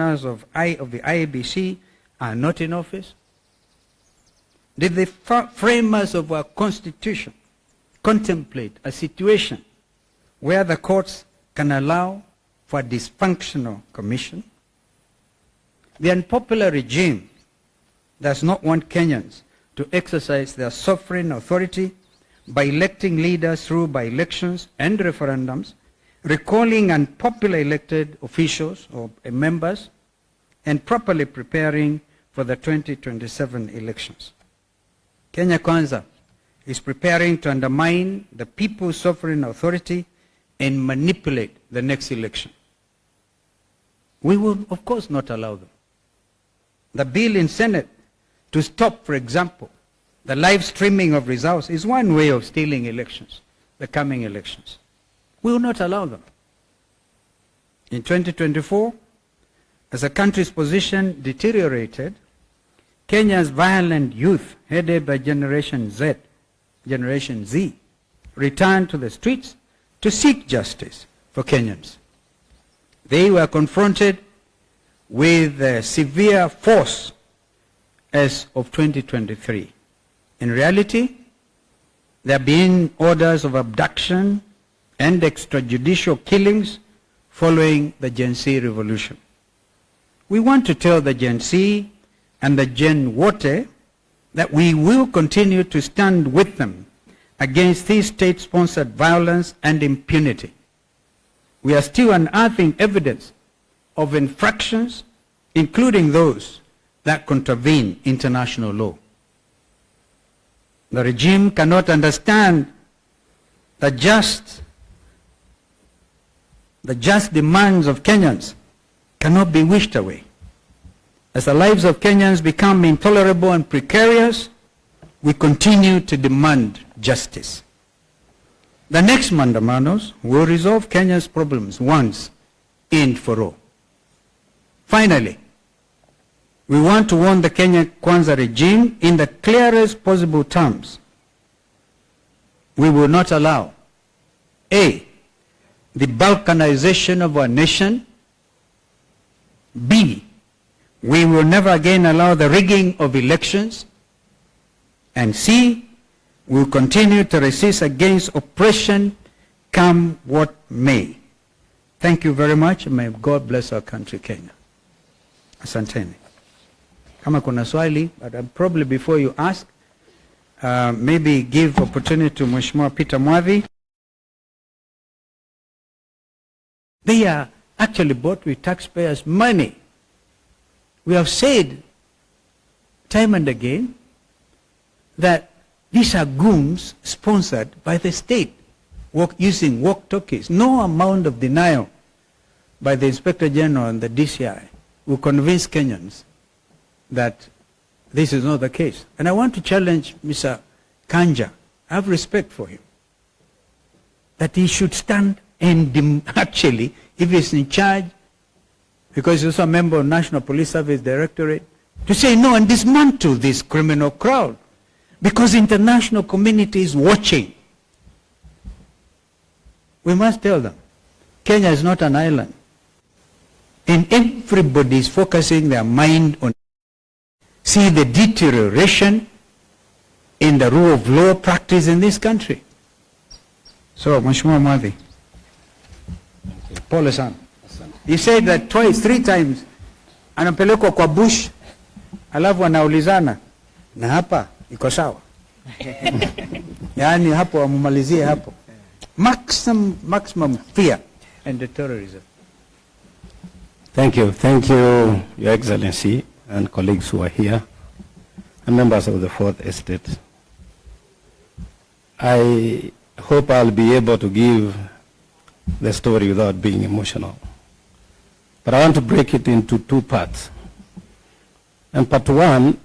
of the IEBC are not in office? Did the framers of our Constitution contemplate a situation where the courts can allow for a dysfunctional commission? The unpopular regime does not want Kenyans to exercise their sovereign authority by electing leaders through by-elections and referendums, recalling unpopular elected officials or members, and properly preparing for the 2027 elections. Kenya Kwanza is preparing to undermine the people's sovereign authority and manipulate the next election. We will, of course, not allow them. The bill in Senate to stop, for example, the live streaming of results is one way of stealing elections, the coming elections. We will not allow them. In 2024, as the country's position deteriorated, Kenya's violent youth, headed by Generation Z, returned to the streets to seek justice for Kenyans. They were confronted with severe force as of 2023. In reality, there have been orders of abduction and extrajudicial killings following the Gen Z revolution. We want to tell the Gen Z and the Gen Wote that we will continue to stand with them against this state-sponsored violence and impunity. We are still unearthing evidence of infractions, including those that contravene international law. The regime cannot understand the just demands of Kenyans cannot be wished away. As the lives of Kenyans become intolerable and precarious, we continue to demand justice. The next Mandamanos will resolve Kenya's problems once and for all. Finally, we want to warn the Kenya Kwanza regime in the clearest possible terms. We will not allow A, the balkanization of our nation. B, we will never again allow the rigging of elections. And C, we will continue to resist against oppression, come what may. Thank you very much, and may God bless our country, Kenya. Asanteni. Kama kuna swali, but probably before you ask, maybe give opportunity to Mheshimiwa Peter Mwadhi. They are actually bought with taxpayers' money. We have said time and again that these are goons sponsored by the state, using walkie-talkies. No amount of denial by the Inspector General and the DCI will convince Kenyans that this is not the case. And I want to challenge Mr. Kanja. I have respect for him, that he should stand and actually, if he's in charge, because he's also a member of National Police Service Directorate, to say no and dismantle this criminal crowd, because the international community is watching. We must tell them, Kenya is not an island. And everybody is focusing their mind on see the deterioration in the rule of law practice in this country. So, Mheshimiwa Mwadhi, pole sana. He said that twice, 3 times, anapelekwa kwa bush, alafu anaulizana, na hapa iko sawa. Yani hapo amumalizie hapo. Maximum fear and the terrorism. Thank you, Your Excellency and colleagues who are here, and members of the Fourth Estate. I hope I'll be able to give the story without being emotional. But I want to break it into 2 parts. And part 1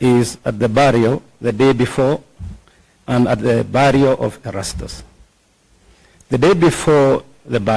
is at the burial the day before and at the burial of Erastus. The day before the burial,